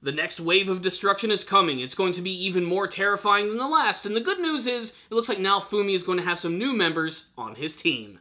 The next wave of destruction is coming. It's going to be even more terrifying than the last, and the good news is, it looks like Naofumi is going to have some new members on his team.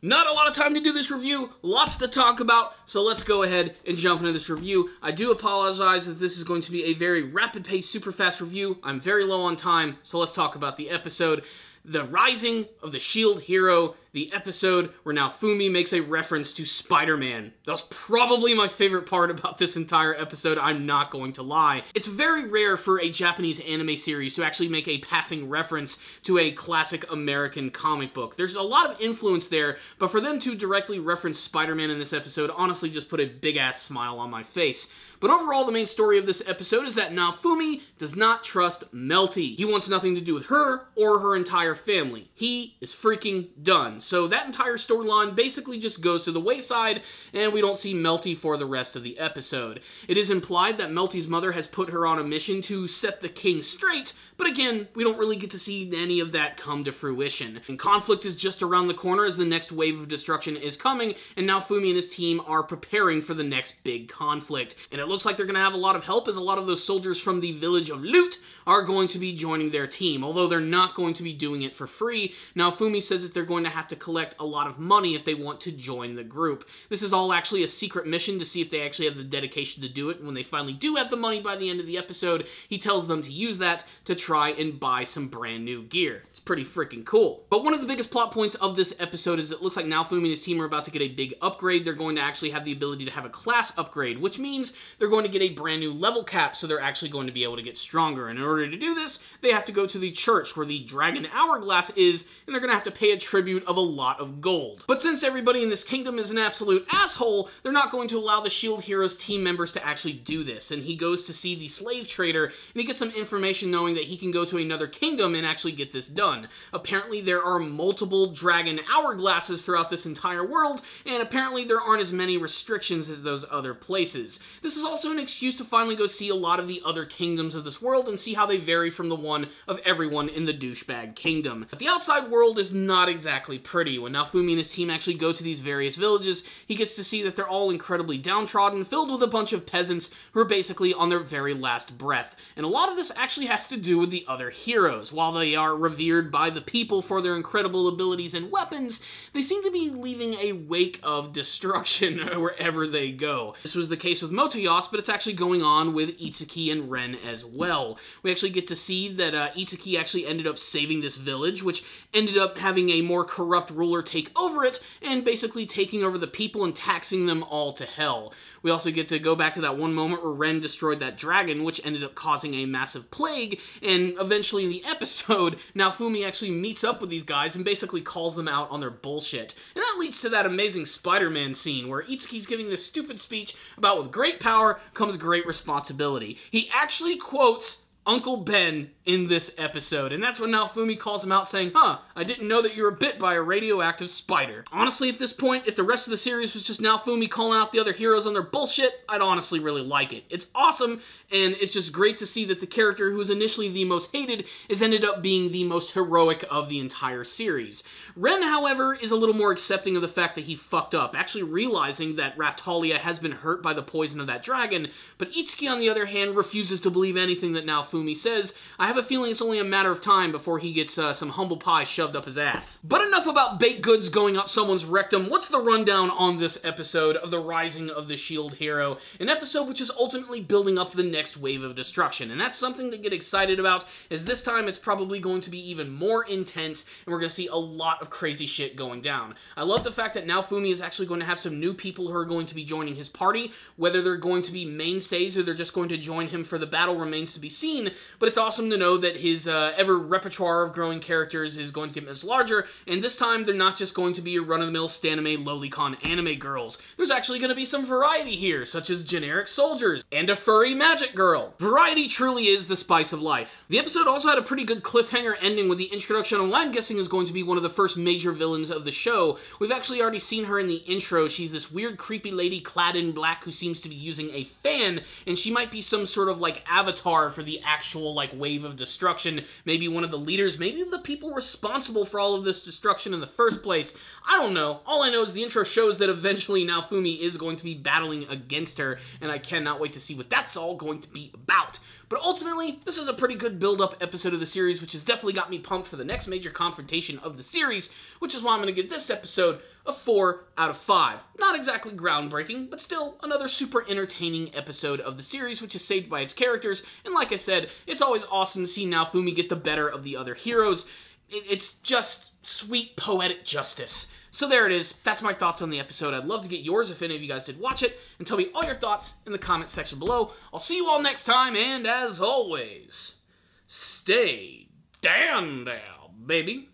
Not a lot of time to do this review, lots to talk about, so let's go ahead and jump into this review. I do apologize that this is going to be a very rapid-paced, super fast review. I'm very low on time, so let's talk about the episode. The Rising of the Shield Hero, the episode where Naofumi makes a reference to Spider-Man. That was probably my favorite part about this entire episode, I'm not going to lie. It's very rare for a Japanese anime series to actually make a passing reference to a classic American comic book. There's a lot of influence there, but for them to directly reference Spider-Man in this episode honestly just put a big-ass smile on my face. But overall, the main story of this episode is that Naofumi does not trust Melty. He wants nothing to do with her or her entire family. He is freaking done. So that entire storyline basically just goes to the wayside, and we don't see Melty for the rest of the episode. It is implied that Melty's mother has put her on a mission to set the king straight, but again, we don't really get to see any of that come to fruition. And conflict is just around the corner as the next wave of destruction is coming, and Naofumi and his team are preparing for the next big conflict. And it looks like they're going to have a lot of help, as a lot of those soldiers from the village of Loot are going to be joining their team, although they're not going to be doing it for free. Naofumi says that they're going to have to collect a lot of money if they want to join the group. This is all actually a secret mission to see if they actually have the dedication to do it, and when they finally do have the money by the end of the episode, he tells them to use that to try and buy some brand new gear. It's pretty freaking cool. But one of the biggest plot points of this episode is it looks like Naofumi and his team are about to get a big upgrade. They're going to actually have the ability to have a class upgrade, which means they're going to get a brand new level cap, so they're actually going to be able to get stronger. And in order to do this, they have to go to the church where the Dragon Hourglass is, and they're going to have to pay a tribute of a lot of gold. But since everybody in this kingdom is an absolute asshole, they're not going to allow the Shield Heroes team members to actually do this. And he goes to see the slave trader, and he gets some information knowing that he can go to another kingdom and actually get this done. Apparently there are multiple Dragon Hourglasses throughout this entire world, and apparently there aren't as many restrictions as those other places. This is also an excuse to finally go see a lot of the other kingdoms of this world and see how they vary from the one of everyone in the douchebag kingdom. But the outside world is not exactly pretty. When Naofumi and his team actually go to these various villages, he gets to see that they're all incredibly downtrodden, filled with a bunch of peasants who are basically on their very last breath. And a lot of this actually has to do with the other heroes. While they are revered by the people for their incredible abilities and weapons, they seem to be leaving a wake of destruction wherever they go. This was the case with Motoyos, but it's actually going on with Itsuki and Ren as well. We actually get to see that Itsuki actually ended up saving this village, which ended up having a more corrupt ruler take over it, and basically taking over the people and taxing them all to hell. We also get to go back to that one moment where Ren destroyed that dragon, which ended up causing a massive plague, and eventually in the episode, Naofumi actually meets up with these guys and basically calls them out on their bullshit. And that leads to that amazing Spider-Man scene where Itsuki's giving this stupid speech about with great power comes great responsibility. He actually quotes Uncle Ben in this episode, and that's when Naofumi calls him out saying, I didn't know that you were bit by a radioactive spider. Honestly, at this point, if the rest of the series was just Naofumi calling out the other heroes on their bullshit, I'd honestly really like it. It's awesome, and it's just great to see that the character who was initially the most hated has ended up being the most heroic of the entire series. Ren, however, is a little more accepting of the fact that he fucked up, actually realizing that Raphtalia has been hurt by the poison of that dragon, but Itsuki, on the other hand, refuses to believe anything that Naofumi says. I have a feeling it's only a matter of time before he gets some humble pie shoved up his ass. But enough about baked goods going up someone's rectum. What's the rundown on this episode of The Rising of the Shield Hero? An episode which is ultimately building up the next wave of destruction. And that's something to get excited about, as this time it's probably going to be even more intense, and we're going to see a lot of crazy shit going down. I love the fact that Naofumi is actually going to have some new people who are going to be joining his party. Whether they're going to be mainstays or they're just going to join him for the battle remains to be seen, but it's awesome to know that his ever repertoire of growing characters is going to get much larger, and this time they're not just going to be your run-of-the-mill Stanime lolicon anime girls. There's actually going to be some variety here, such as generic soldiers, and a furry magic girl. Variety truly is the spice of life. The episode also had a pretty good cliffhanger ending with the introduction of what I'm guessing is going to be one of the first major villains of the show. We've actually already seen her in the intro. She's this weird creepy lady clad in black who seems to be using a fan, and she might be some sort of like avatar for the actual, like, wave of destruction. Maybe one of the leaders, maybe the people responsible for all of this destruction in the first place. I don't know. All I know is the intro shows that eventually Naofumi is going to be battling against her, and I cannot wait to see what that's all going to be about. But ultimately, this is a pretty good build-up episode of the series, which has definitely got me pumped for the next major confrontation of the series, which is why I'm going to give this episode a 4 out of 5. Not exactly groundbreaking, but still another super entertaining episode of the series, which is saved by its characters, and like I said, it's always awesome to see Naofumi get the better of the other heroes. It's just sweet poetic justice. So there it is. That's my thoughts on the episode. I'd love to get yours if any of you guys did watch it, and tell me all your thoughts in the comments section below. I'll see you all next time, and as always, stay down, baby.